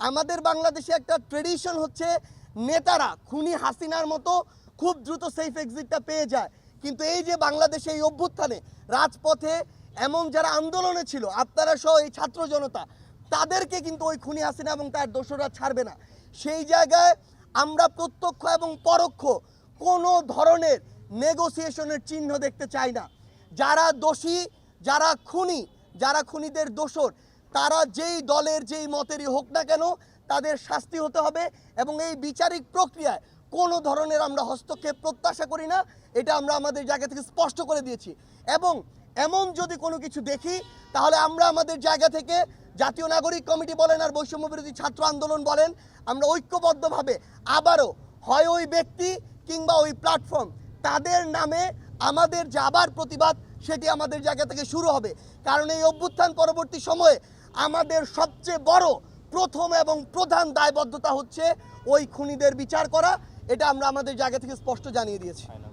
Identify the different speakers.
Speaker 1: আমাদের বাংলাদেশে একটা ট্রেডিশন হচ্ছে নেতারা খুনি হাসিনার মতো খুব দ্রুত সেফ এক্সিটটা পেয়ে যায়, কিন্তু এই যে বাংলাদেশে এই অভ্যুত্থানে রাজপথে এমন যারা আন্দোলনে ছিল আপনারা সহ এই ছাত্র জনতা, তাদেরকে কিন্তু ওই খুনি হাসিনা এবং তার দোসররা ছাড়বে না। সেই জায়গায় আমরা প্রত্যক্ষ এবং পরোক্ষ কোনো ধরনের নেগোসিয়েশনের চিহ্ন দেখতে চাই না। যারা দোষী, যারা খুনি, যারা খুনিদের দোসর, তারা যেই দলের যেই মতেরই হোক না কেন তাদের শাস্তি হতে হবে, এবং এই বিচারিক প্রক্রিয়ায় কোনো ধরনের আমরা হস্তক্ষেপ প্রত্যাশা করি না, এটা আমরা আমাদের জায়গা থেকে স্পষ্ট করে দিয়েছি। এবং এমন যদি কোনো কিছু দেখি তাহলে আমরা আমাদের জায়গা থেকে জাতীয় নাগরিক কমিটি বলেন আর বৈষম্য বিরোধী ছাত্র আন্দোলন বলেন, আমরা ঐক্যবদ্ধভাবে আবারও হয় ওই ব্যক্তি কিংবা ওই প্ল্যাটফর্ম তাদের নামে আমাদের যে আবার প্রতিবাদ সেটি আমাদের জায়গা থেকে শুরু হবে। কারণ এই অভ্যুত্থান পরবর্তী সময়ে আমাদের সবচেয়ে বড় প্রথম এবং প্রধান দায়বদ্ধতা হচ্ছে ওই খুনিদের বিচার করা, এটা আমরা আমাদের জায়গা থেকে স্পষ্ট জানিয়ে দিয়েছি।